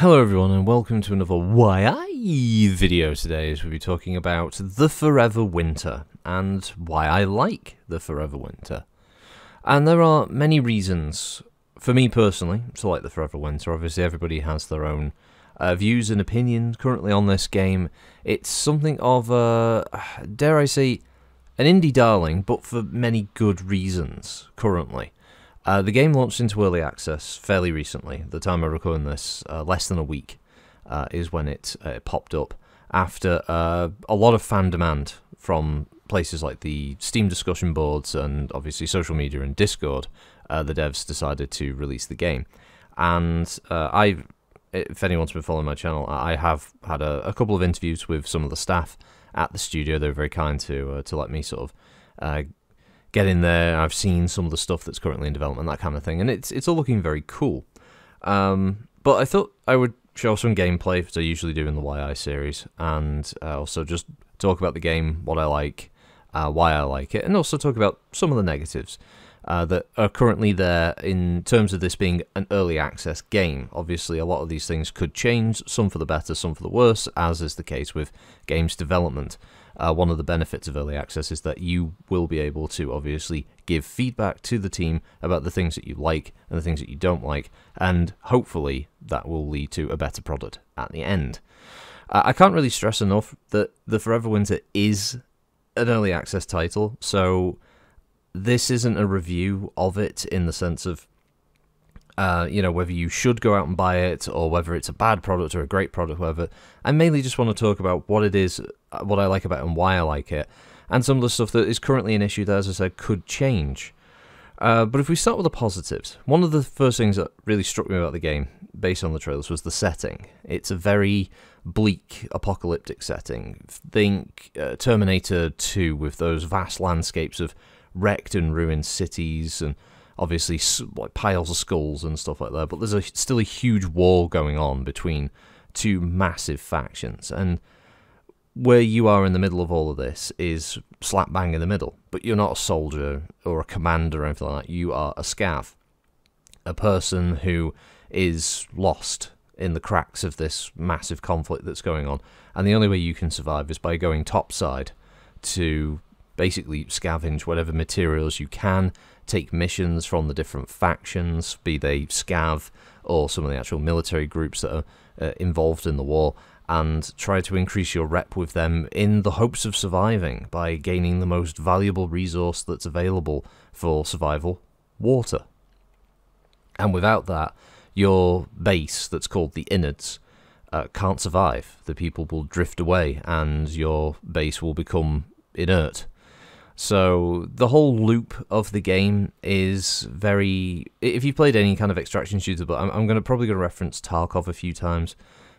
Hello everyone and welcome to another YI video today as we'll be talking about The Forever Winter and why I like The Forever Winter. And there are many reasons for me personally to like The Forever Winter. Obviously everybody has their own views and opinions currently on this game. It's something of a, dare I say, an indie darling, but for many good reasons currently. The game launched into early access fairly recently. The time I'm recording this, less than a week, is when it popped up after a lot of fan demand from places like the Steam discussion boards and obviously social media and Discord. The devs decided to release the game, and if anyone's been following my channel, I have had a couple of interviews with some of the staff at the studio. They were very kind to let me sort of get in there. I've seen some of the stuff that's currently in development, that kind of thing, and it's all looking very cool. But I thought I would show some gameplay, as I usually do in the YI series, and also just talk about the game, what I like, why I like it, and also talk about some of the negatives that are currently there in terms of this being an early access game. Obviously, a lot of these things could change, some for the better, some for the worse, as is the case with games development. One of the benefits of early access is that you will be able to obviously give feedback to the team about the things that you like and the things that you don't like, and hopefully that will lead to a better product at the end. I can't really stress enough that The Forever Winter is an early access title, so this isn't a review of it in the sense of whether you should go out and buy it or whether it's a bad product or a great product, whatever. I mainly just want to talk about what it is, what I like about it and why I like it, and some of the stuff that is currently an issue that, as I said, could change. But if we start with the positives, one of the first things that really struck me about the game, based on the trailers, was the setting. It's a very bleak, apocalyptic setting. Think Terminator 2 with those vast landscapes of wrecked and ruined cities and obviously like piles of skulls and stuff like that, but there's still a huge war going on between two massive factions, and where you are in the middle of all of this is slap bang in the middle, but you're not a soldier or a commander or anything like that. You are a scav, a person who is lost in the cracks of this massive conflict that's going on, and the only way you can survive is by going topside to basically scavenge whatever materials you can, take missions from the different factions, be they scav or some of the actual military groups that are involved in the war, and try to increase your rep with them in the hopes of surviving by gaining the most valuable resource that's available for survival: water. And without that, your base, that's called the Innards, can't survive. The people will drift away and your base will become inert. So the whole loop of the game is very... If you've played any kind of extraction shooter, but I'm probably going to reference Tarkov a few times,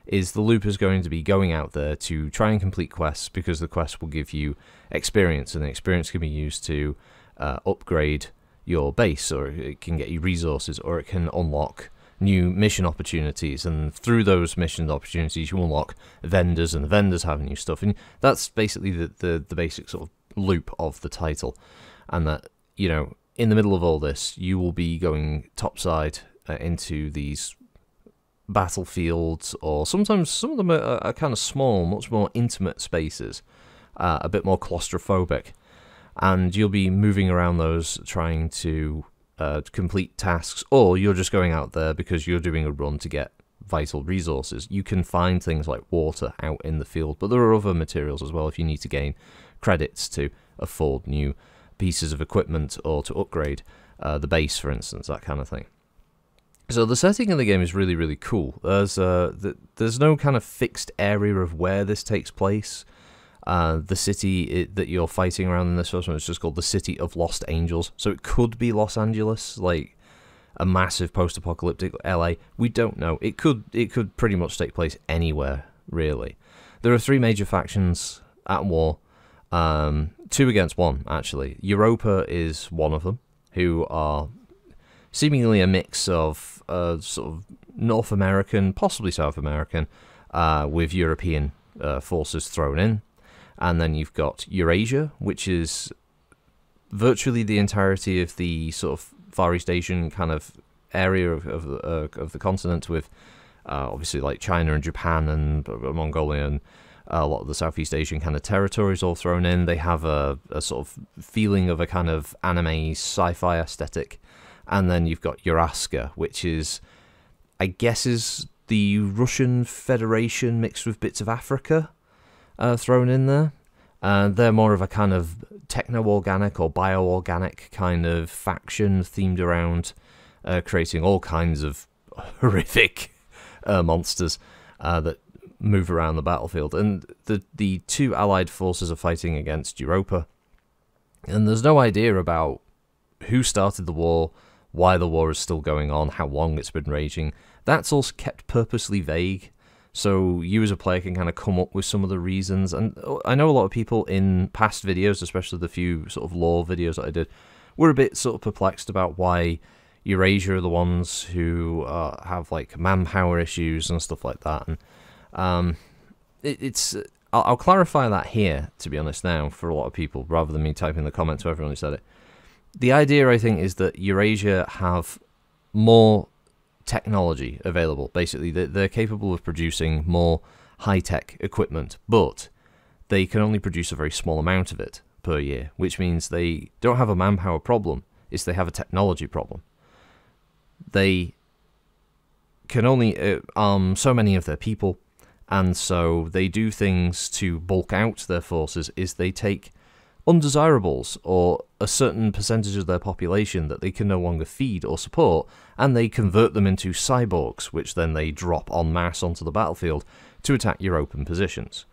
is the loop is going to be going out there to try and complete quests, because the quests will give you experience, and the experience can be used to upgrade your base, or it can get you resources, or it can unlock new mission opportunities, and through those mission opportunities you unlock vendors, and the vendors have new stuff, and that's basically the basic sort of loop of the title. And that, you know, in the middle of all this, you will be going topside into these battlefields, or sometimes some of them are kind of small, much more intimate spaces, a bit more claustrophobic, and you'll be moving around those trying to complete tasks, or you're just going out there because you're doing a run to get vital resources. You can find things like water out in the field, but there are other materials as well if you need to gain credits to afford new pieces of equipment or to upgrade the base, for instance, that kind of thing. So the setting of the game is really, really cool. There's no kind of fixed area of where this takes place. The city that you're fighting around in this first one is just called the City of Lost Angels, so it could be Los Angeles, like a massive post-apocalyptic LA. We don't know. It could pretty much take place anywhere, really. There are three major factions at war. 2 against 1, actually. Europa is one of them, who are seemingly a mix of sort of North American, possibly South American, with European forces thrown in. And then you've got Eurasia, which is virtually the entirety of the sort of Far East Asian kind of area of the continent, with obviously like China and Japan and Mongolia and a lot of the Southeast Asian kind of territories all thrown in. They have a sort of feeling of a kind of anime sci-fi aesthetic. And then you've got Euraska, which is, I guess, is the Russian Federation mixed with bits of Africa thrown in there. They're more of a kind of techno-organic or bio-organic kind of faction themed around creating all kinds of horrific monsters that move around the battlefield. And the two allied forces are fighting against Europa. And there's no idea about who started the war, why the war is still going on, how long it's been raging. That's all kept purposely vague. So you as a player can kind of come up with some of the reasons. And I know a lot of people in past videos, especially the few sort of lore videos that I did, were a bit sort of perplexed about why Eurasia are the ones who have like manpower issues and stuff like that. And I'll clarify that here, to be honest, now for a lot of people, rather than me typing in the comments to everyone who said it. The idea, I think, is that Eurasia have more technology available. Basically, they're capable of producing more high-tech equipment, but they can only produce a very small amount of it per year, which means they don't have a manpower problem, it's they have a technology problem. They can only arm so many of their people, and so they do things to bulk out their forces, is they take undesirables or a certain percentage of their population that they can no longer feed or support, and they convert them into cyborgs, which then they drop en masse onto the battlefield to attack European positions.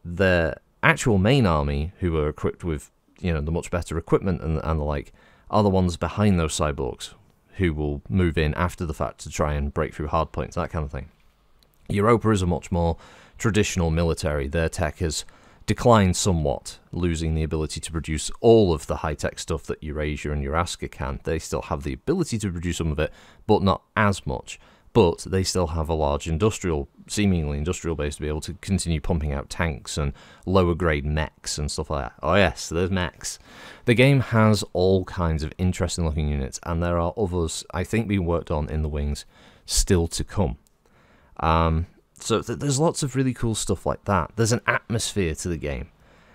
Their actual main army, who are equipped with, you know, the much better equipment and the like, are the ones behind those cyborgs, who will move in after the fact to try and break through hardpoints, that kind of thing. Europa is a much more traditional military. Their tech has declined somewhat, losing the ability to produce all of the high-tech stuff that Eurasia and Euraska can. They still have the ability to produce some of it, but not as much. But they still have a large seemingly industrial base to be able to continue pumping out tanks and lower-grade mechs and stuff like that. Oh yes, there's mechs. The game has all kinds of interesting-looking units, and there are others, I think, being worked on in the wings still to come. So there's lots of really cool stuff like that. There's an atmosphere to the game.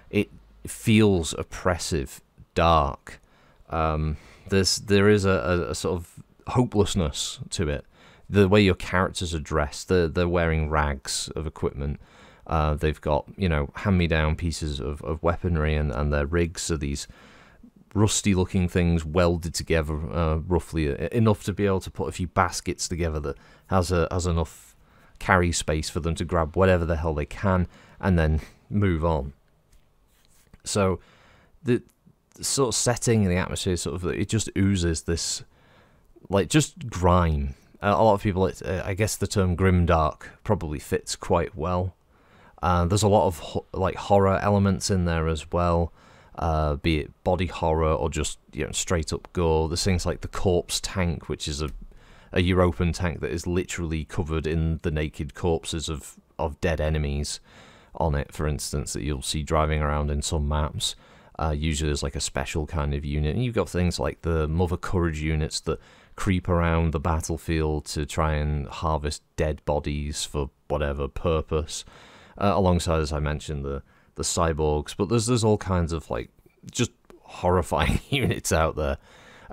It feels oppressive, dark. There is a sort of hopelessness to it. The way your characters are dressed, they're wearing rags of equipment. They've got, you know, hand-me-down pieces of weaponry, and their rigs are these rusty-looking things welded together roughly enough to be able to put a few baskets together that has enough carry space for them to grab whatever the hell they can and then move on. So the sort of setting and the atmosphere, sort of, it just oozes this, like, just grime. A lot of people, I guess the term grimdark probably fits quite well. There's a lot of like horror elements in there as well, be it body horror or just, you know, straight up gore. There's things like the corpse tank, which is a European tank that is literally covered in the naked corpses of dead enemies on it, for instance, that you'll see driving around in some maps. Usually there's like a special kind of unit. And you've got things like the Mother Courage units that creep around the battlefield to try and harvest dead bodies for whatever purpose. Alongside, as I mentioned, the cyborgs. But there's all kinds of like just horrifying units out there.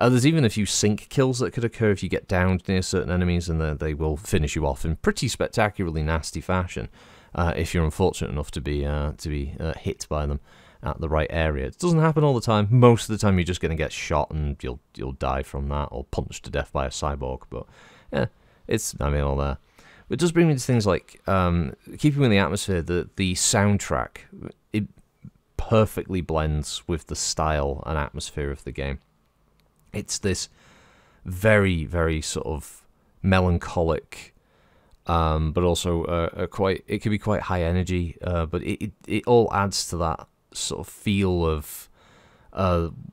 There's even a few sync kills that could occur if you get downed near certain enemies, and they will finish you off in pretty spectacularly nasty fashion if you're unfortunate enough to be hit by them at the right area. It doesn't happen all the time. Most of the time, you're just going to get shot and you'll die from that, or punched to death by a cyborg. But yeah, it's, I mean, all there. It does bring me to things like keeping in the atmosphere. The soundtrack, it perfectly blends with the style and atmosphere of the game. It's this very, very sort of melancholic, but also it can be quite high energy, but it all adds to that sort of feel of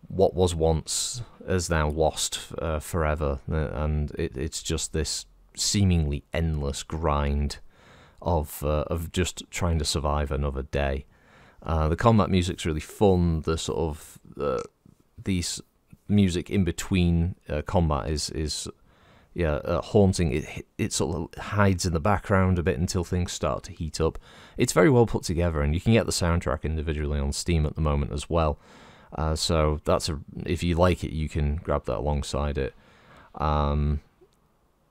what was once is now lost forever, and it's just this seemingly endless grind of just trying to survive another day. The combat music's really fun. The sort of these music in between combat is haunting. It sort of hides in the background a bit until things start to heat up. It's very well put together, and you can get the soundtrack individually on Steam at the moment as well. So if you like it, you can grab that alongside it.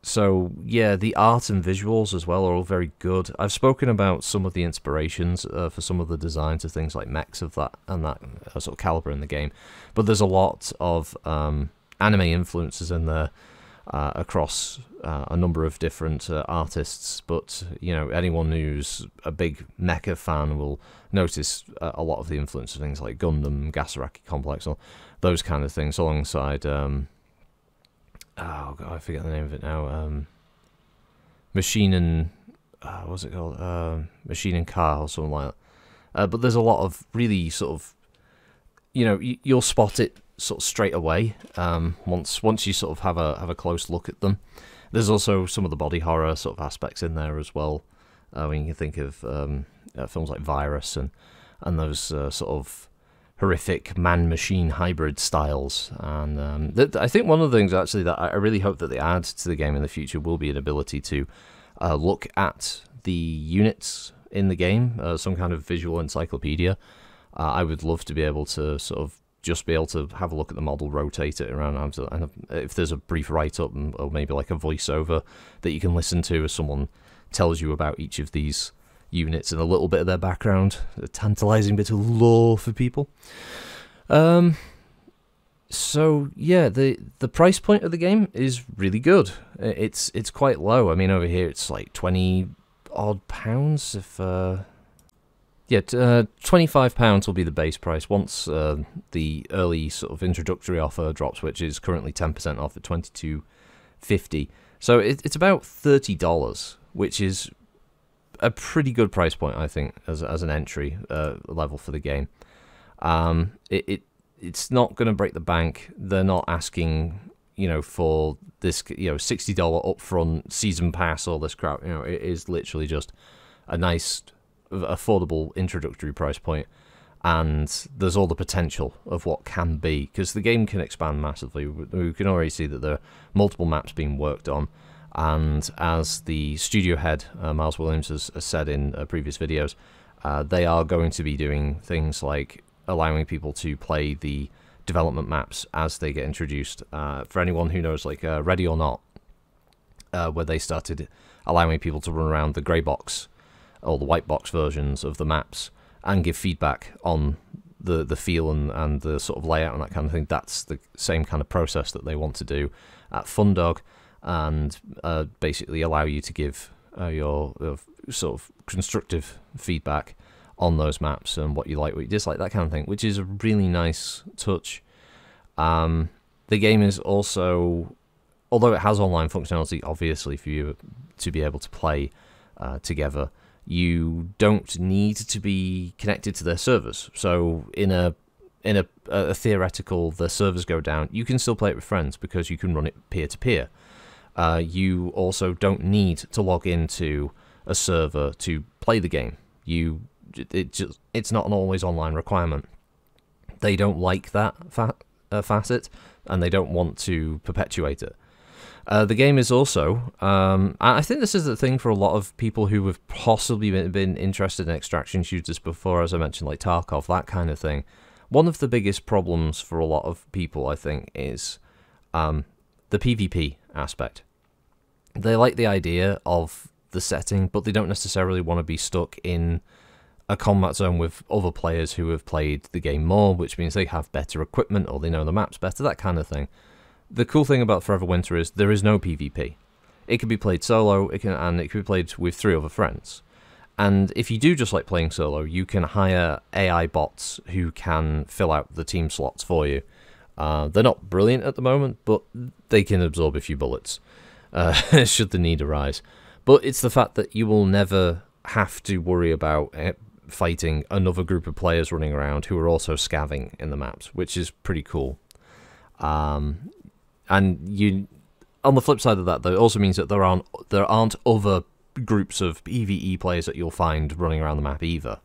So yeah, the art and visuals as well are all very good. I've spoken about some of the inspirations for some of the designs of things like mechs of that and that sort of caliber in the game, but there's a lot of anime influences in there across a number of different artists. But anyone who's a big mecha fan will notice a lot of the influence of things like Gundam, Gasaraki Complex, or those kind of things, alongside oh god, I forget the name of it now. Machine and what's it called? Machine and Car or something like that. But there's a lot of really sort of, you'll spot it sort of straight away. Once you sort of have a close look at them. There's also some of the body horror sort of aspects in there as well. When you think of films like Virus and those sort of horrific man-machine hybrid styles, and I think one of the things actually that I really hope that they add to the game in the future will be an ability to look at the units in the game, some kind of visual encyclopedia. I would love to be able to sort of just be able to have a look at the model, rotate it around, and if there's a brief write-up or maybe like a voiceover that you can listen to as someone tells you about each of these units and a little bit of their background, a tantalizing bit of lore for people. So yeah, the price point of the game is really good. It's quite low. I mean, over here it's like 20 odd pounds. If £25 will be the base price once the early sort of introductory offer drops, which is currently 10% off at $22.50. So it's about $30, which is a pretty good price point, I think, as an entry level for the game. It's not going to break the bank. They're not asking, for this, $60 upfront season pass, all this crap. It is literally just a nice, affordable introductory price point, and there's all the potential of what can be, because the game can expand massively. We can already see that there are multiple maps being worked on. And as the studio head, Miles Williams, has said in previous videos, they are going to be doing things like allowing people to play the development maps as they get introduced. For anyone who knows, like Ready or Not, where they started allowing people to run around the grey box or the white box versions of the maps and give feedback on the feel and the sort of layout and that kind of thing. That's the same kind of process that they want to do at Fundog, and basically allow you to give your sort of constructive feedback on those maps and what you like, what you dislike, that kind of thing, which is a really nice touch. The game is also, although it has online functionality, obviously, for you to be able to play together, you don't need to be connected to their servers. So in a theoretical, the servers go down, you can still play it with friends because you can run it peer-to-peer. You also don't need to log into a server to play the game. It's not an always online requirement. They don't like that facet, and they don't want to perpetuate it. The game is also, I think this is the thing for a lot of people who have possibly been interested in extraction shooters before, as I mentioned, like Tarkov, that kind of thing. One of the biggest problems for a lot of people, I think, is the PvP aspect. They like the idea of the setting, but they don't necessarily want to be stuck in a combat zone with other players who have played the game more, which means they have better equipment or they know the maps better, that kind of thing. The cool thing about Forever Winter is there is no PvP. It can be played solo, and it can be played with 3 other friends. And if you do just like playing solo, you can hire AI bots who can fill out the team slots for you. They're not brilliant at the moment, but they can absorb a few bullets should the need arise. But it's the fact that you will never have to worry about fighting another group of players running around who are also scavving in the maps, which is pretty cool. And you, on the flip side of that, though, it also means that there aren't other groups of PvE players that you'll find running around the map either.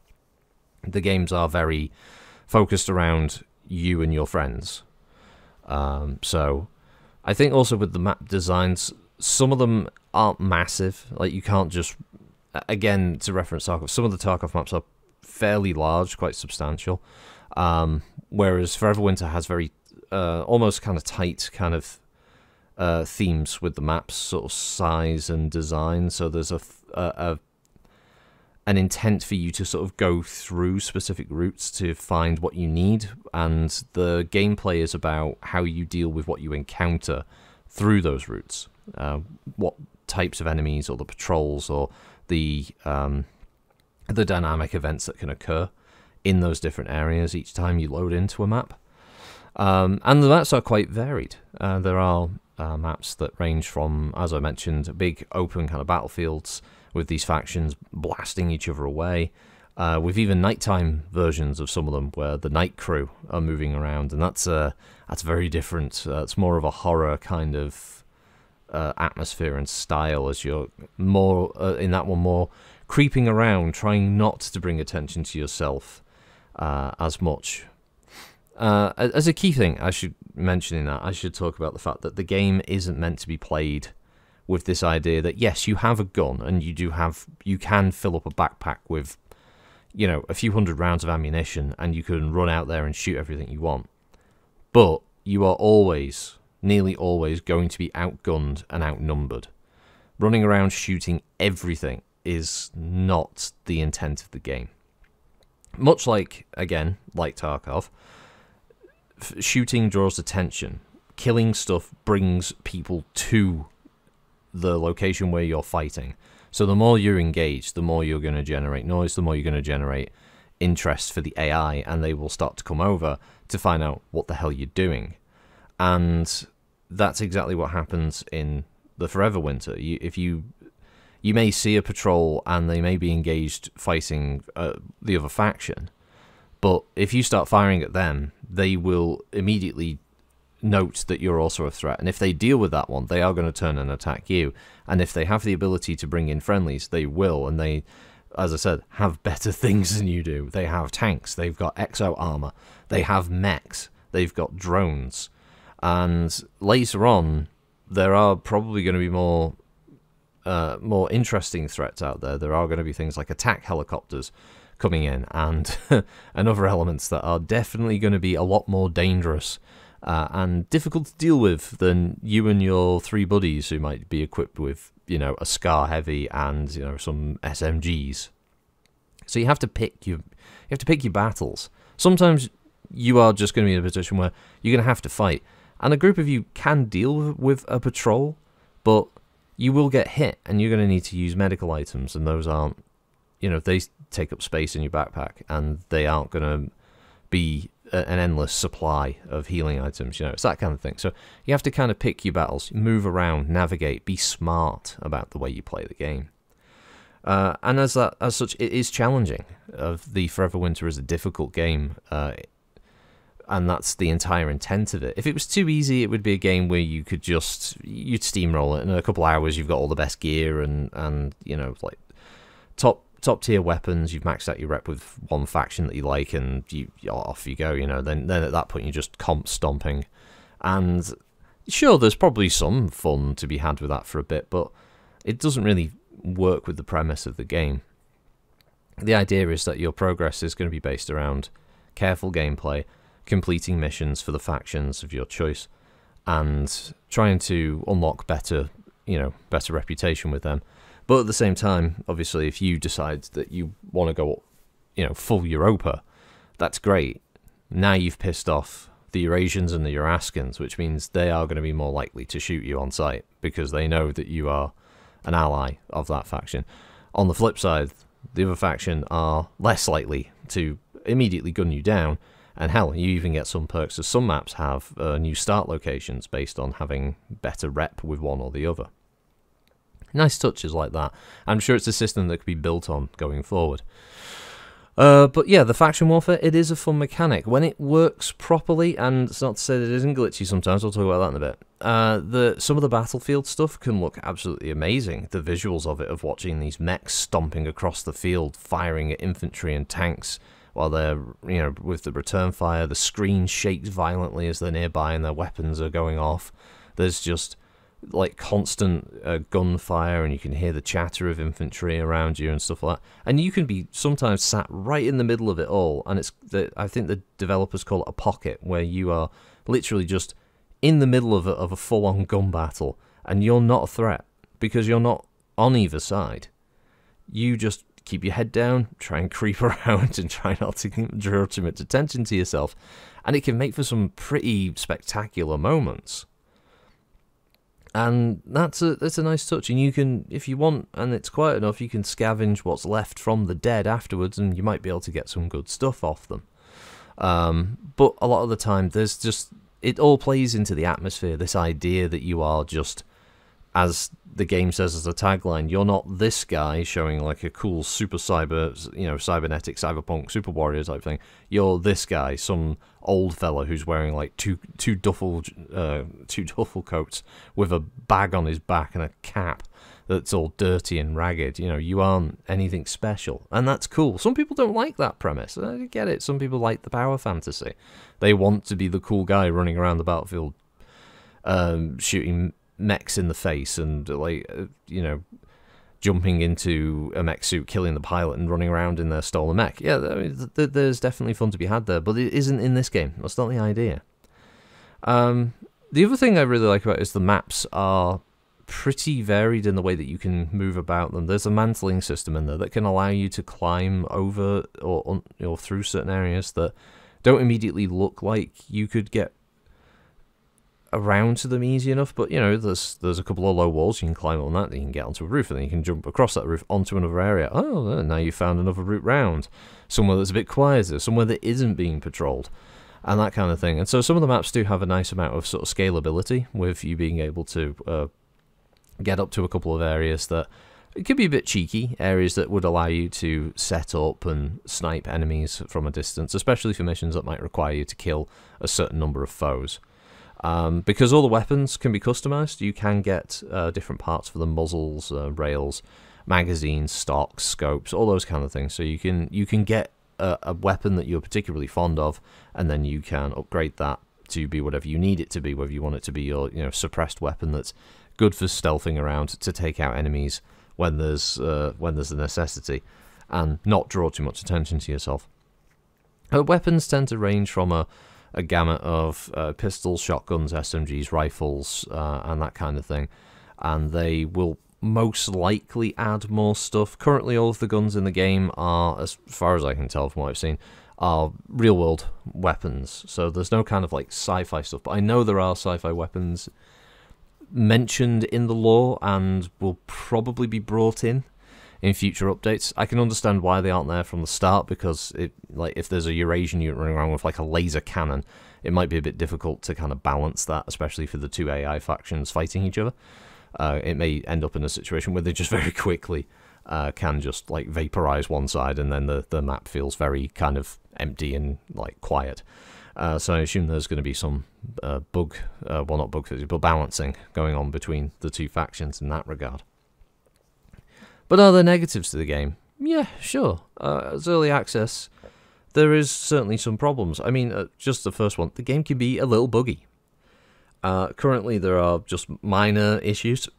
The games are very focused around you and your friends. So I think also with the map designs, some of them aren't massive. Like, you can't just... Again, to reference Tarkov, some of the Tarkov maps are fairly large, quite substantial. Whereas Forever Winter has very... almost kind of tight kind of themes with the maps, sort of size and design. So there's an intent for you to sort of go through specific routes to find what you need, and the gameplay is about how you deal with what you encounter through those routes. What types of enemies, or the patrols, or the dynamic events that can occur in those different areas each time you load into a map. And the maps are quite varied. There are maps that range from, as I mentioned, big open kind of battlefields with these factions blasting each other away, with even nighttime versions of some of them where the night crew are moving around, and that's very different. It's more of a horror kind of atmosphere and style, as you're more in that one, more creeping around, trying not to bring attention to yourself as much. As a key thing, I should mention in that, I should talk about the fact that the game isn't meant to be played with this idea that, yes, you have a gun and you can fill up a backpack with, you know, a few hundred rounds of ammunition, and you can run out there and shoot everything you want. But you are always, nearly always, going to be outgunned and outnumbered. Running around shooting everything is not the intent of the game. Much like, again, like Tarkov, shooting draws attention. Killing stuff brings people to the location where you're fighting. So the more you're engaged, the more you're going to generate noise, the more you're going to generate interest for the AI, and they will start to come over to find out what the hell you're doing. And that's exactly what happens in the Forever Winter. You may see a patrol and they may be engaged fighting the other faction, but if you start firing at them, they will immediately note that you're also a threat, and if they deal with that one, they are going to turn and attack you. And if they have the ability to bring in friendlies, they will, and they, as I said, have better things than you do. They have tanks, they've got exo armor, they have mechs, they've got drones, and later on there are probably going to be more interesting threats out there. There are going to be things like attack helicopters coming in, and and other elements that are definitely going to be a lot more dangerous and difficult to deal with than you and your three buddies who might be equipped with, you know, a Scar Heavy and, you know, some SMGs. So you have to pick your battles. Sometimes you are just going to be in a position where you're going to have to fight, and a group of you can deal with a patrol, but you will get hit, and you're going to need to use medical items, and those aren't, you know, they take up space in your backpack, and they aren't going to be an endless supply of healing items. You know, it's that kind of thing. So you have to kind of pick your battles, move around, navigate, be smart about the way you play the game. And as such, it is challenging. The Forever Winter is a difficult game, and that's the entire intent of it. If it was too easy, it would be a game where you'd steamroll it, and in a couple hours you've got all the best gear and you know, like top tier weapons. You've maxed out your rep with one faction that you like, and off you go. You know, then at that point you're just comp stomping, and sure, there's probably some fun to be had with that for a bit, but it doesn't really work with the premise of the game. The idea is that your progress is going to be based around careful gameplay, completing missions for the factions of your choice, and trying to unlock better reputation with them. But at the same time, obviously, if you decide that you want to go, you know, full Europa, that's great. Now you've pissed off the Eurasians and the Euraskans, which means they are going to be more likely to shoot you on sight because they know that you are an ally of that faction. On the flip side, the other faction are less likely to immediately gun you down, and hell, you even get some perks, as some maps have new start locations based on having better rep with one or the other. Nice touches like that. I'm sure it's a system that could be built on going forward. But yeah, the faction warfare, it is a fun mechanic. When it works properly, and it's not to say that it isn't glitchy sometimes, I'll talk about that in a bit. Some of the battlefield stuff can look absolutely amazing. The visuals of it, of watching these mechs stomping across the field, firing at infantry and tanks, while they're, you know, with the return fire, the screen shakes violently as they're nearby and their weapons are going off. There's just like constant gunfire, and you can hear the chatter of infantry around you and stuff like that. And you can be sometimes sat right in the middle of it all, and I think the developers call it a pocket, where you are literally just in the middle of a full-on gun battle, and you're not a threat because you're not on either side. You just keep your head down, try and creep around, and try not to draw too much attention to yourself, and it can make for some pretty spectacular moments. And that's a nice touch, and you can, if you want, and it's quiet enough, you can scavenge what's left from the dead afterwards, and you might be able to get some good stuff off them. But a lot of the time, there's just, it all plays into the atmosphere, this idea that you are just, as the game says as a tagline, you're not this guy showing like a cool super cybernetic cyberpunk super warrior type thing. You're this guy, some old fella who's wearing like two duffel coats with a bag on his back and a cap that's all dirty and ragged. You know, you aren't anything special, and that's cool. Some people don't like that premise. I get it. Some people like the power fantasy. They want to be the cool guy running around the battlefield, shooting mechs in the face and jumping into a mech suit, killing the pilot, and running around in their stolen mech. Yeah, I mean, there's definitely fun to be had there, but it isn't in this game. That's not the idea. The other thing I really like about it is the maps are pretty varied in the way that you can move about them. There's a mantling system in there that can allow you to climb over or through certain areas that don't immediately look like you could get around to them easy enough, but there's a couple of low walls. You can climb on that, then you can get onto a roof, and then you can jump across that roof onto another area. Oh, now you found another route round, somewhere that's a bit quieter, somewhere that isn't being patrolled, and that kind of thing. And so some of the maps do have a nice amount of sort of scalability, with you being able to get up to a couple of areas that it could be a bit cheeky, areas that would allow you to set up and snipe enemies from a distance, especially for missions that might require you to kill a certain number of foes. Because all the weapons can be customized, you can get different parts for the muzzles, rails, magazines, stocks, scopes, all those kind of things. So you can get a weapon that you're particularly fond of, and then you can upgrade that to be whatever you need it to be, whether you want it to be your suppressed weapon that's good for stealthing around to take out enemies when there's a necessity, and not draw too much attention to yourself. Weapons tend to range from a gamut of pistols, shotguns, SMGs, rifles, and that kind of thing, and they will most likely add more stuff. Currently, all of the guns in the game are, as far as I can tell from what I've seen, are real-world weapons, so there's no kind of like sci-fi stuff, but I know there are sci-fi weapons mentioned in the lore and will probably be brought in future updates. I can understand why they aren't there from the start, because if there's a Eurasian unit running around with like a laser cannon, it might be a bit difficult to kind of balance that, especially for the two AI factions fighting each other. It may end up in a situation where they just very quickly can just like vaporize one side, and then the map feels very kind of empty and like quiet. So I assume there's going to be some not bug fixing, but balancing going on between the two factions in that regard. But are there negatives to the game? Yeah, sure. As early access, there is certainly some problems. I mean, just the first one, the game can be a little buggy. Currently, there are just minor issues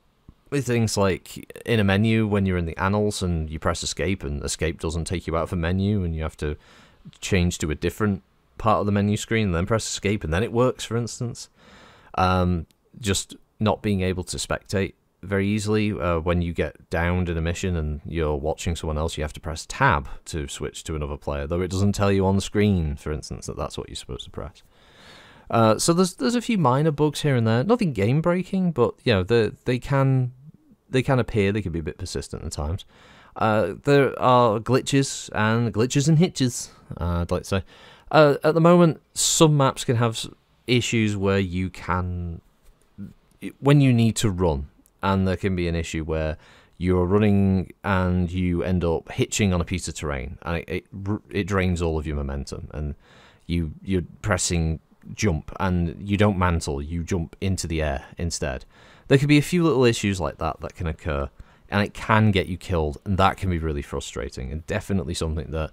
with things like in a menu when you're in the annals and you press escape, and escape doesn't take you out of a menu, and you have to change to a different part of the menu screen and then press escape, and then it works, for instance. Just not being able to spectate very easily. When you get downed in a mission and you're watching someone else, you have to press tab to switch to another player, though it doesn't tell you on the screen, for instance, that that's what you're supposed to press. So there's a few minor bugs here and there, nothing game breaking, but they can appear, they can be a bit persistent at times. There are glitches and hitches, I'd like to say. At the moment, some maps can have issues where when you need to run, and there can be an issue where you're running and you end up hitching on a piece of terrain, and it drains all of your momentum, and you're pressing jump and you don't mantle, you jump into the air instead. There could be a few little issues like that can occur, and it can get you killed, and that can be really frustrating, and definitely something that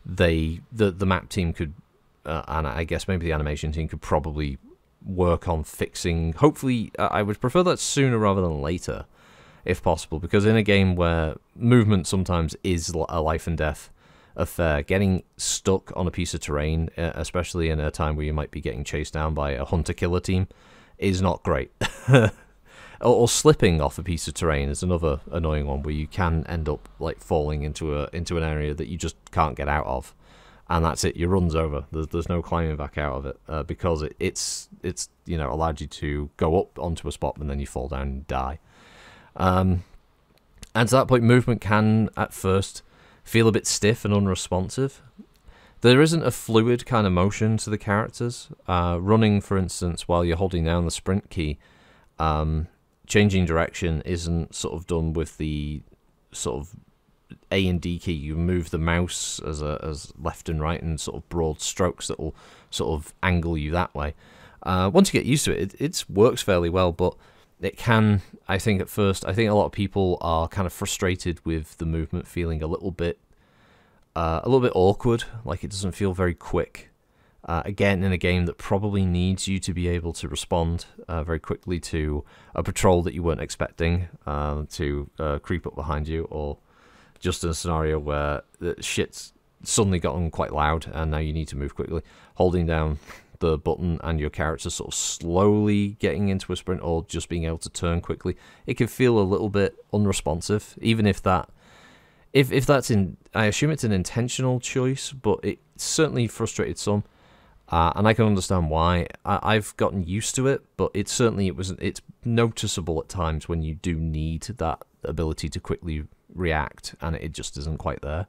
the map team could, and I guess maybe the animation team could probably work on fixing. Hopefully, I would prefer that sooner rather than later, if possible, because in a game where movement sometimes is a life and death affair, getting stuck on a piece of terrain, especially in a time where you might be getting chased down by a hunter-killer team, is not great. or slipping off a piece of terrain is another annoying one, where you can end up like falling into an area that you just can't get out of, and that's it. Your run's over. There's no climbing back out of it, because it's allowed you to go up onto a spot and then you fall down and die. And to that point, movement can at first feel a bit stiff and unresponsive. There isn't a fluid kind of motion to the characters. Running, for instance, while you're holding down the sprint key, changing direction isn't sort of done with the sort of A and D key. You move the mouse as left and right in sort of broad strokes that will sort of angle you that way. Once you get used to it, it works fairly well, but it can, I think at first, I think a lot of people are kind of frustrated with the movement feeling a little bit awkward, like it doesn't feel very quick. Again, in a game that probably needs you to be able to respond very quickly to a patrol that you weren't expecting to creep up behind you, or just in a scenario where the shit's suddenly gotten quite loud and now you need to move quickly. Holding down the button and your character sort of slowly getting into a sprint, or just being able to turn quickly, it can feel a little bit unresponsive, even if that's I assume it's an intentional choice, but it certainly frustrated some. And I can understand why. I've gotten used to it, but it's noticeable at times when you do need that ability to quickly react, and it just isn't quite there.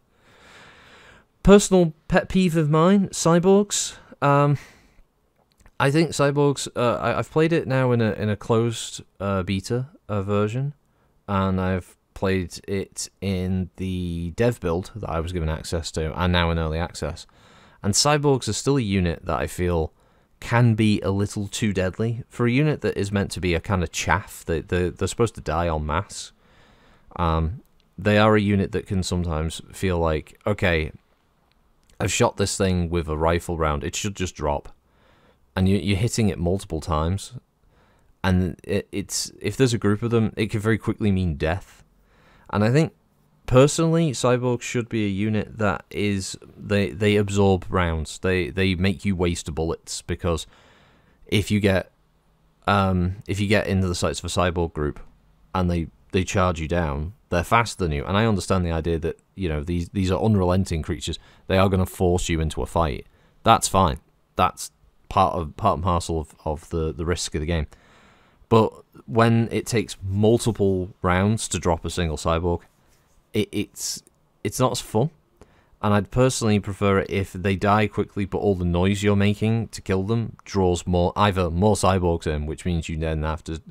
Personal pet peeve of mine: cyborgs. I think cyborgs. I've played it now in a closed beta version, and I've played it in the dev build that I was given access to, and now in early access. And cyborgs are still a unit that I feel can be a little too deadly for a unit that is meant to be a kind of chaff. They're supposed to die en masse. They are a unit that can sometimes feel like, okay, I've shot this thing with a rifle round, it should just drop. And you're hitting it multiple times. And if there's a group of them, it can very quickly mean death. And I think, personally, cyborgs should be a unit that is, they absorb rounds. They make you waste bullets, because if you get into the sights of a cyborg group and they charge you down, they're faster than you. And I understand the idea that, these are unrelenting creatures. They are going to force you into a fight. That's fine. That's part and parcel of the risk of the game. But when it takes multiple rounds to drop a single cyborg, it's not as fun. And I'd personally prefer it if they die quickly, but all the noise you're making to kill them draws either more cyborgs in, which means you then have to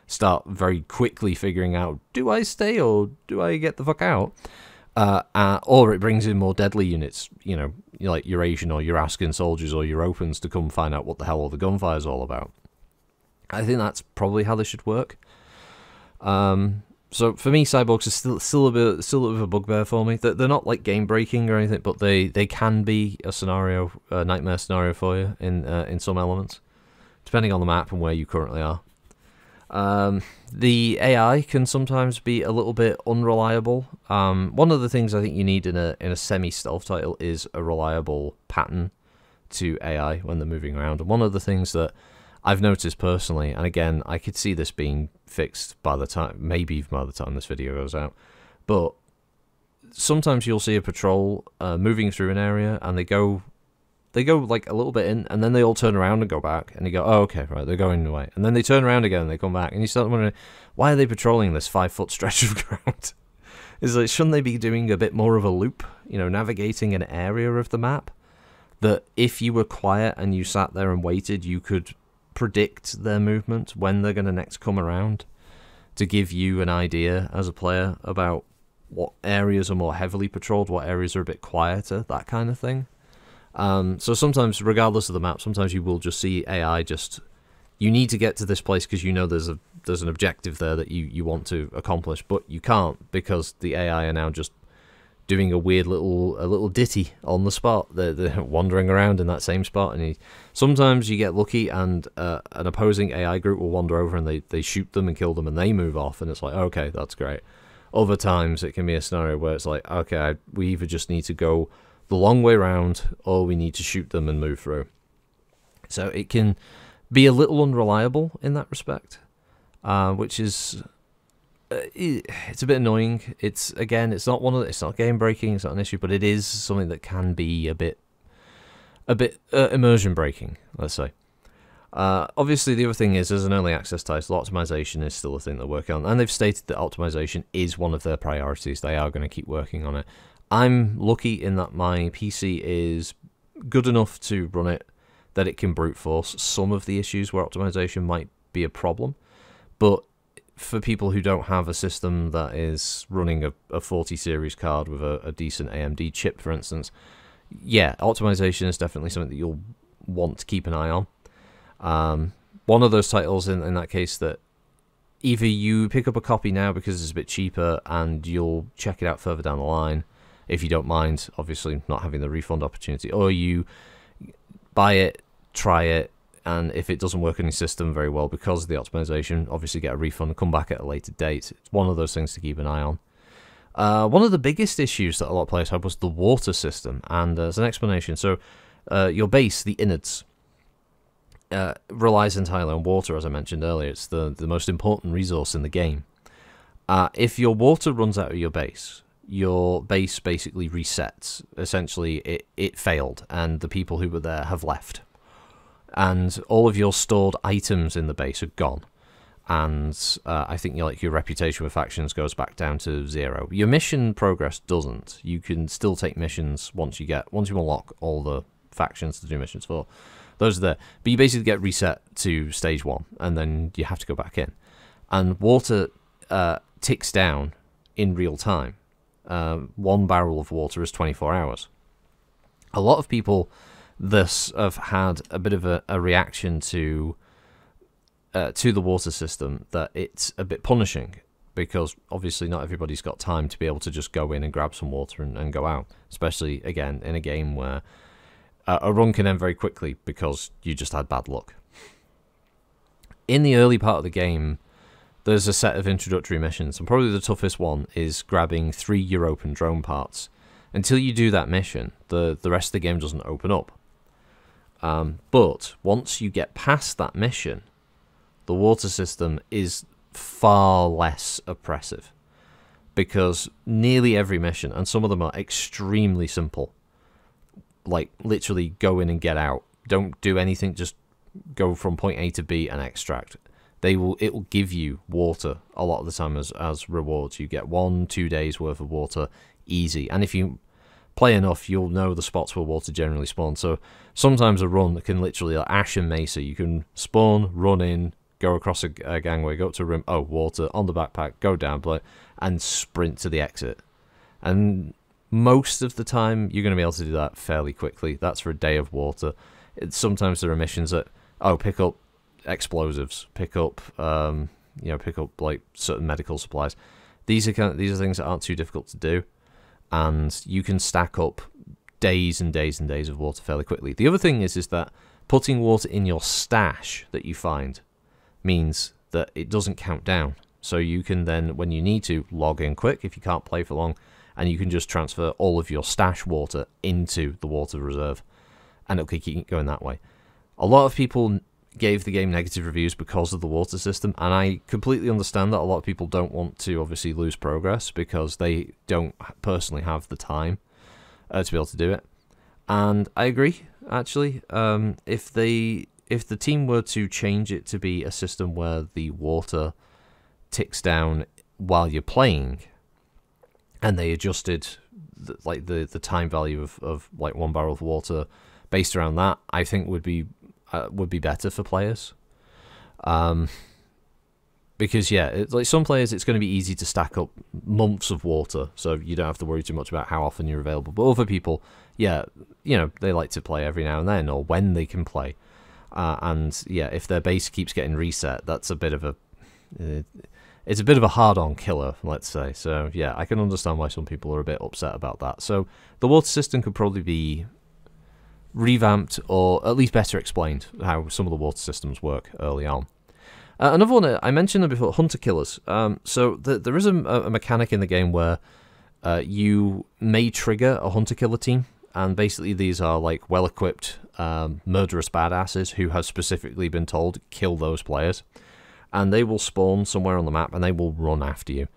start very quickly figuring out, do I stay or do I get the fuck out? Or it brings in more deadly units, like your Asian or your Askin soldiers or your Opens, to come find out what the hell all the gunfire is all about. I think that's probably how this should work. So for me, cyborgs are still a bit of a bugbear for me. They're not like game breaking or anything, but they can be a nightmare scenario for you in some elements, depending on the map and where you currently are. The AI can sometimes be a little bit unreliable. One of the things I think you need in a semi-stealth title is a reliable pattern to AI when they're moving around. And one of the things that I've noticed personally, and again, I could see this being fixed maybe even by the time this video goes out, but sometimes you'll see a patrol moving through an area, and they go like a little bit in, and then they all turn around and go back, and you go, oh, okay, right, they're going away. And then they turn around again and they come back, and you start wondering, why are they patrolling this 5-foot stretch of ground? It's like, shouldn't they be doing a bit more of a loop, navigating an area of the map that if you were quiet and you sat there and waited, you could predict their movement when they're going to next come around, to give you an idea as a player about what areas are more heavily patrolled, what areas are a bit quieter, that kind of thing. So sometimes, regardless of the map, sometimes you will just see AI you need to get to this place because there's an objective there that you want to accomplish, but you can't because the AI are now just doing a weird little ditty on the spot. They're wandering around in that same spot, and sometimes you get lucky, and an opposing AI group will wander over and they shoot them and kill them, and they move off, and it's like, okay, that's great. Other times it can be a scenario where it's like, okay, we either just need to go the long way round, or we need to shoot them and move through. So it can be a little unreliable in that respect, which is it's a bit annoying. It's not game breaking, it's not an issue, but it is something that can be a bit immersion breaking, let's say. Obviously, the other thing is, as an early access title, optimization is still a thing they're working on, and they've stated that optimization is one of their priorities. They are going to keep working on it. I'm lucky in that my PC is good enough to run it that it can brute force some of the issues where optimization might be a problem, but for people who don't have a system that is running a 40 series card with a decent AMD chip, for instance, yeah, optimization is definitely something that you'll want to keep an eye on. One of those titles in that case that either you pick up a copy now because it's a bit cheaper and you'll check it out further down the line if you don't mind, obviously, not having the refund opportunity, or you buy it, try it, and if it doesn't work in your system very well because of the optimization, obviously get a refund and come back at a later date. It's one of those things to keep an eye on. One of the biggest issues that a lot of players had was the water system, and as an explanation, so your base, the innards, relies entirely on water, as I mentioned earlier. It's the most important resource in the game. If your water runs out of your base basically resets. Essentially, it failed, and the people who were there have left. And all of your stored items in the base are gone. And I think your reputation with factions goes back down to 0. Your mission progress doesn't. You can still take missions once you unlock all the factions to do missions for. Those are there. But you basically get reset to stage 1, and then you have to go back in. And water ticks down in real time. 1 barrel of water is 24 hours. A lot of people thus have had a bit of a reaction to the water system, that it's a bit punishing, because obviously not everybody's got time to be able to just go in and grab some water and go out, especially, again, in a game where a run can end very quickly because you just had bad luck. In the early part of the game, there's a set of introductory missions, and probably the toughest one is grabbing 3 European drone parts. Until you do that mission, the rest of the game doesn't open up. But once you get past that mission, the water system is far less oppressive, because nearly every mission, and some of them are extremely simple, like literally go in and get out, don't do anything, just go from point A to B and extract. It will give you water a lot of the time as rewards. You get 1-2 days worth of water easy, and if you play enough, you'll know the spots where water generally spawns. So sometimes a run can literally, like Ash and Mesa, you can spawn, run in, go across a gangway, go up to a room, oh, water, on the backpack, go down, play, and sprint to the exit. And most of the time, you're going to be able to do that fairly quickly. That's for a day of water. Sometimes there are missions that, pick up explosives, pick up like certain medical supplies. These are things that aren't too difficult to do, and you can stack up days and days and days of water fairly quickly. The other thing is that putting water in your stash that you find means that it doesn't count down. So you can then, when you need to, log in quick if you can't play for long, and you can just transfer all of your stash water into the water reserve, and it'll keep going that way. A lot of people gave the game negative reviews because of the water system, and I completely understand that a lot of people don't want to obviously lose progress because they don't personally have the time to be able to do it. And I agree, actually. If the team were to change it to be a system where the water ticks down while you're playing, and they adjusted the time value of like 1 barrel of water based around that, I think would be better for players. Because yeah, like some players, it's going to be easy to stack up months of water, so you don't have to worry too much about how often you're available. But other people, yeah, they like to play every now and then, or when they can play. And yeah, if their base keeps getting reset, that's a bit of it's a bit of a hard-on killer, let's say. So yeah, I can understand why some people are a bit upset about that. So the water system could probably be revamped, or at least better explained, how some of the water systems work early on. Another one, I mentioned them before, hunter killers. So there is a mechanic in the game where you may trigger a hunter killer team, and basically these are like well-equipped murderous badasses who have specifically been told kill those players, and they will spawn somewhere on the map and they will run after you,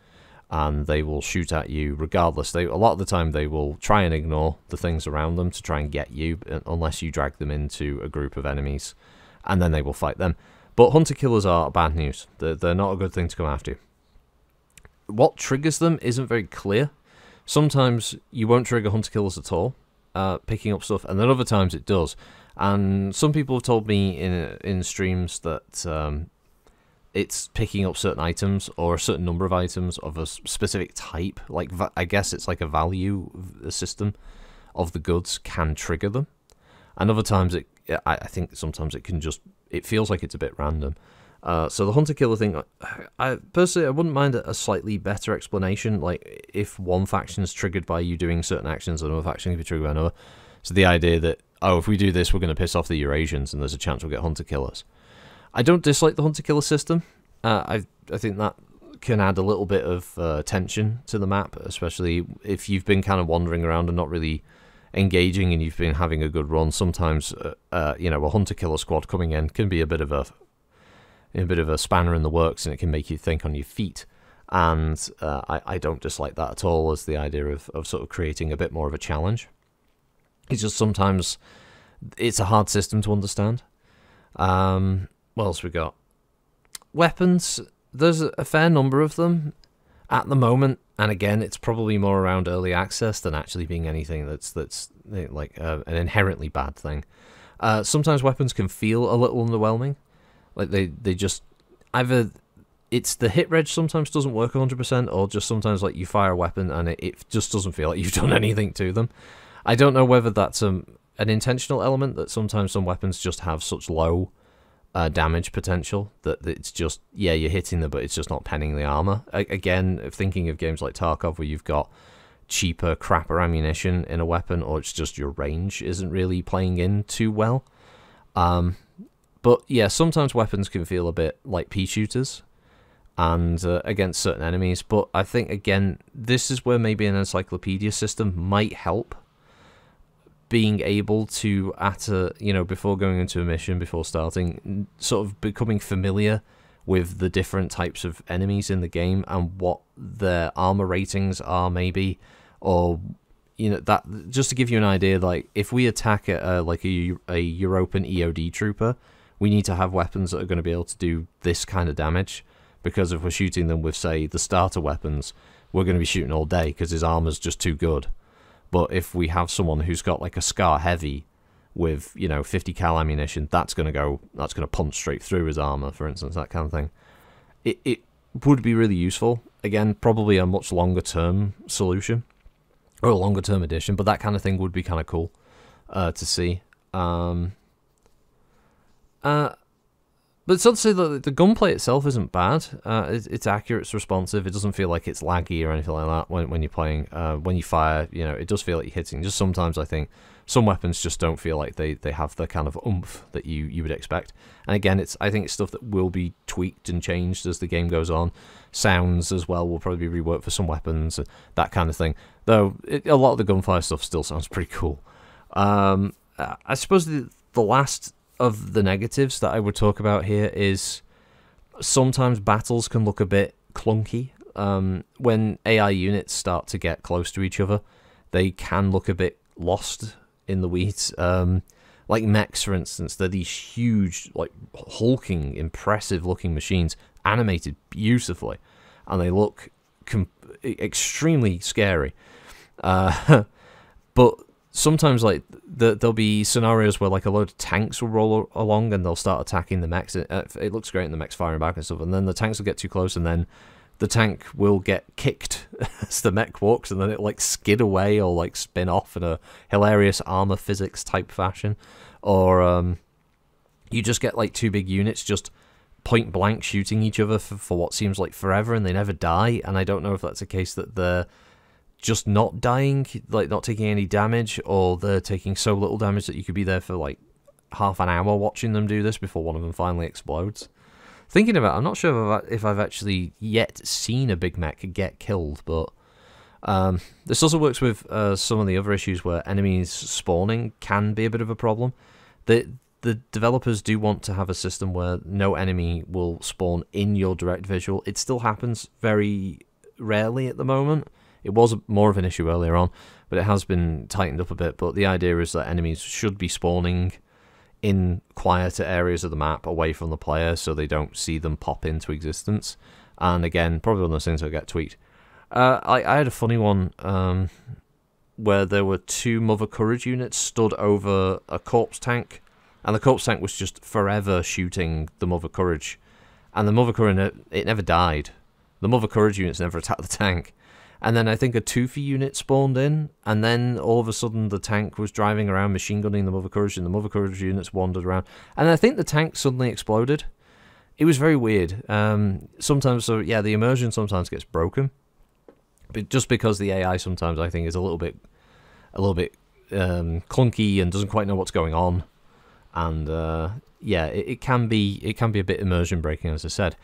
and they will shoot at you regardless. A lot of the time they will try and ignore the things around them to try and get you, unless you drag them into a group of enemies, and then they will fight them. But hunter killers are bad news. They're not a good thing to come after. What triggers them isn't very clear. Sometimes you won't trigger hunter killers at all, picking up stuff, and then other times it does. And some people have told me in streams that it's picking up certain items, or a certain number of items of a specific type. Like, I guess it's like a value system of the goods can trigger them. And other times I think sometimes it can just, it feels like it's a bit random. So the hunter killer thing, I personally, I wouldn't mind a slightly better explanation, like if one faction is triggered by you doing certain actions, another faction can be triggered by another. So the idea that, oh, if we do this, we're going to piss off the Eurasians, and there's a chance we'll get hunter killers. I don't dislike the hunter killer system. I think that can add a little bit of tension to the map, especially if you've been kind of wandering around and not really engaging, and you've been having a good run. Sometimes, you know, a hunter killer squad coming in can be a bit of a spanner in the works, and it can make you think on your feet. And I don't dislike that at all, as the idea of sort of creating a bit more of a challenge. It's just sometimes it's a hard system to understand. What else we got? Weapons. There's a fair number of them at the moment, and again, it's probably more around early access than actually being anything that's like an inherently bad thing. Sometimes weapons can feel a little underwhelming. Like they just either, it's the hit reg sometimes doesn't work 100%, or just sometimes like you fire a weapon and it just doesn't feel like you've done anything to them. I don't know whether that's an intentional element, that sometimes some weapons just have such low damage potential that it's just, yeah, you're hitting them, but it's just not penning the armor. Again, thinking of games like Tarkov, where you've got cheaper, crapper ammunition in a weapon, or it's just your range isn't really playing in too well. But yeah, sometimes weapons can feel a bit like pea shooters, and against certain enemies. But I think, again, this is where maybe an encyclopedia system might help. Being able to, before going into a mission, before starting, sort of becoming familiar with the different types of enemies in the game and what their armor ratings are, maybe, or that, just to give you an idea. Like, if we attack like a European EOD trooper, we need to have weapons that are going to be able to do this kind of damage, because if we're shooting them with, say, the starter weapons, we're going to be shooting all day because his armor's just too good. But if we have someone who's got like a Scar Heavy with 50 cal ammunition, that's going to punch straight through his armor, for instance, that kind of thing. It would be really useful. Again, probably a much longer term solution, or a longer term addition, but that kind of thing would be kind of cool to see. But it's not to say that the gunplay itself isn't bad. It's accurate, it's responsive. It doesn't feel like it's laggy or anything like that when you're playing. When you fire, it does feel like you're hitting. Just sometimes I think some weapons just don't feel like they have the kind of oomph that you would expect. And again, I think it's stuff that will be tweaked and changed as the game goes on. Sounds as well will probably be reworked for some weapons, that kind of thing. Though a lot of the gunfire stuff still sounds pretty cool. I suppose the last of the negatives that I would talk about here is sometimes battles can look a bit clunky. When AI units start to get close to each other, they can look a bit lost in the weeds. Like mechs, for instance, they're these huge, like, hulking, impressive-looking machines, animated beautifully, and they look extremely scary. But sometimes, like, there'll be scenarios where, like, a load of tanks will roll along and they'll start attacking the mechs. It looks great, and the mechs firing back and stuff, and then the tanks will get too close, and then the tank will get kicked as the mech walks, and then it like skid away or like spin off in a hilarious armor physics type fashion. Or you just get like two big units just point blank shooting each other for what seems like forever, and they never die. And I don't know if that's a case that they're just not dying, like not taking any damage, or they're taking so little damage that you could be there for like half an hour watching them do this before one of them finally explodes. Thinking about it, I'm not sure if I've actually yet seen a big mech get killed, but this also works with some of the other issues where enemies spawning can be a bit of a problem. The developers do want to have a system where no enemy will spawn in your direct visual. It still happens very rarely at the moment. It was more of an issue earlier on, but it has been tightened up a bit. But the idea is that enemies should be spawning in quieter areas of the map away from the player so they don't see them pop into existence. And again, probably one of those things that get tweaked. I had a funny one where there were 2 Mother Courage units stood over a corpse tank, and the corpse tank was just forever shooting the Mother Courage. And the Mother Courage, it never died. The Mother Courage units never attacked the tank. And then I think a Toothy unit spawned in, and then all of a sudden the tank was driving around machine gunning the Mother Courage, and the Mother Courage units wandered around. And I think the tank suddenly exploded. It was very weird. Sometimes, so yeah, the immersion sometimes gets broken, but just because the AI sometimes I think is a little bit clunky and doesn't quite know what's going on, and yeah, it can be a bit immersion breaking, as I said.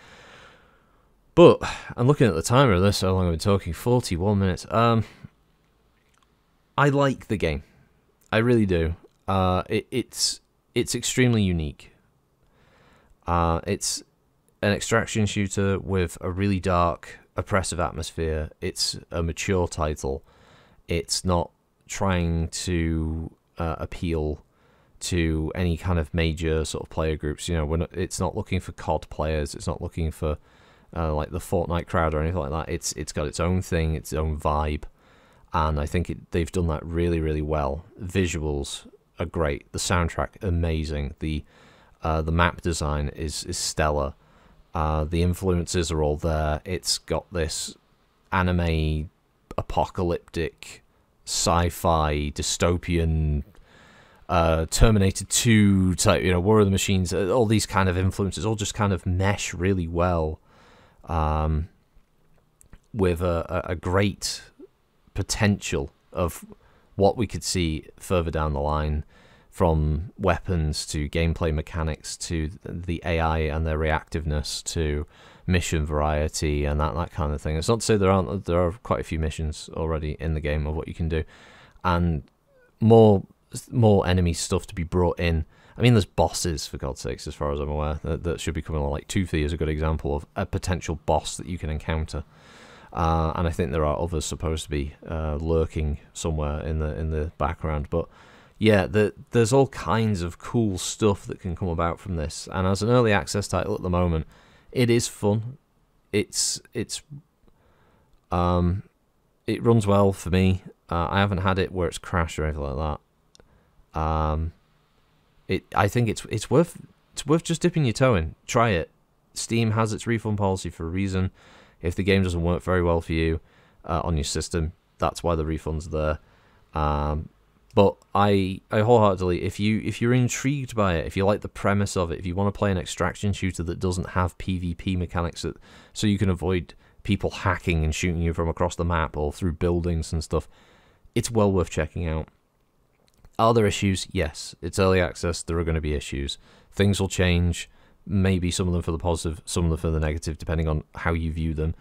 But I'm looking at the timer of this, how long I've been talking, 41 minutes. I like the game. I really do. It's extremely unique. It's an extraction shooter with a really dark, oppressive atmosphere. It's a mature title. It's not trying to appeal to any kind of major sort of player groups. You know, it's not looking for COD players. It's not looking for like the Fortnite crowd or anything like that. It's got its own thing, its own vibe, and I think they've done that really, really well. Visuals are great, the soundtrack amazing, the map design is stellar, the influences are all there. It's got this anime, apocalyptic, sci-fi, dystopian, Terminator 2 type, you know, War of the Machines. All these kind of influences all just kind of mesh really well. With a great potential of what we could see further down the line, from weapons to gameplay mechanics to the AI and their reactiveness to mission variety and that kind of thing. It's not to say there are quite a few missions already in the game of what you can do, and more enemy stuff to be brought in. I mean, there's bosses, for God's sakes, as far as I'm aware, that should be coming along. Like Toothy is a good example of a potential boss that you can encounter. And I think there are others supposed to be lurking somewhere in the background. But yeah, there's all kinds of cool stuff that can come about from this. And as an early access title at the moment, it is fun. It runs well for me. I haven't had it where it's crashed or anything like that. I think it's worth just dipping your toe in. Try it. Steam has its refund policy for a reason. If the game doesn't work very well for you on your system, that's why the refund's there. But I wholeheartedly, if you're intrigued by it, if you like the premise of it, if you want to play an extraction shooter that doesn't have PvP mechanics, so you can avoid people hacking and shooting you from across the map or through buildings and stuff, it's well worth checking out. Are there issues? Yes. It's early access. There are going to be issues. Things will change. Maybe some of them for the positive, some of them for the negative, depending on how you view them.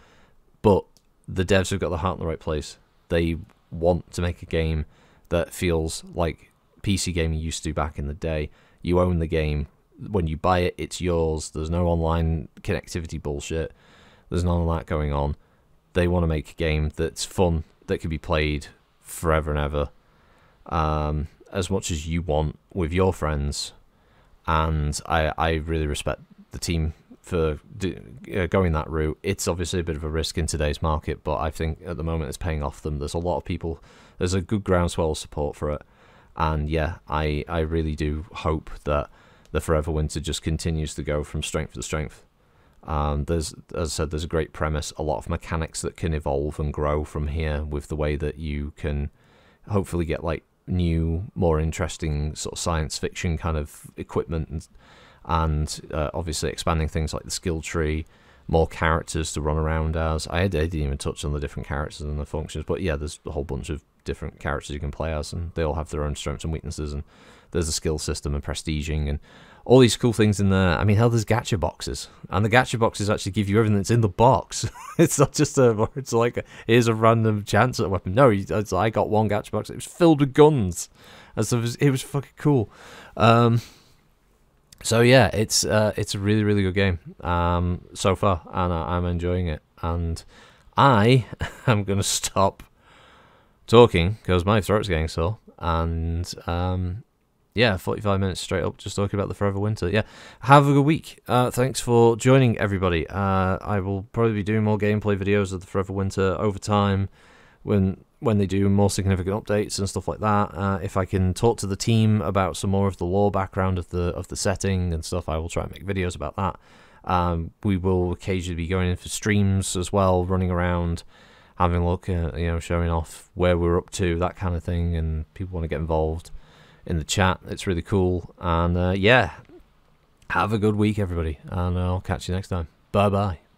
But the devs have got their heart in the right place. They want to make a game that feels like PC gaming used to back in the day. You own the game. When you buy it, it's yours. There's no online connectivity bullshit. There's none of that going on. They want to make a game that's fun, that can be played forever and ever. As much as you want with your friends, and I really respect the team for going that route. It's obviously a bit of a risk in today's market, but I think at the moment it's paying off them. There's a lot of people, there's a good groundswell of support for it, and yeah, I really do hope that the Forever Winter just continues to go from strength to strength. There's, as I said, there's a great premise, a lot of mechanics that can evolve and grow from here with the way that you can hopefully get like new, more interesting sort of science fiction kind of equipment and obviously expanding things like the skill tree, more characters to run around as. I didn't even touch on the different characters and the functions, but yeah, there's a whole bunch of different characters you can play as, and they all have their own strengths and weaknesses, and there's a skill system and prestiging and all these cool things in there. I mean, hell, there's gacha boxes, and the gacha boxes actually give you everything that's in the box. It's not just it's like, here's a random chance at a weapon. No, I got one gacha box. It was filled with guns, and so it was fucking cool. So yeah, it's a really, really good game so far, and I'm enjoying it. And I am going to stop talking because my throat's getting sore. And yeah, 45 minutes straight up just talking about the Forever Winter. Yeah, have a good week. Thanks for joining, everybody. I will probably be doing more gameplay videos of the Forever Winter over time when they do more significant updates and stuff like that. If I can talk to the team about some more of the lore background of the setting and stuff, I will try and make videos about that. We will occasionally be going in for streams as well, running around, having a look at, showing off where we're up to, that kind of thing, and people want to get involved in the chat. It's really cool. And yeah, have a good week, everybody, and I'll catch you next time. Bye bye.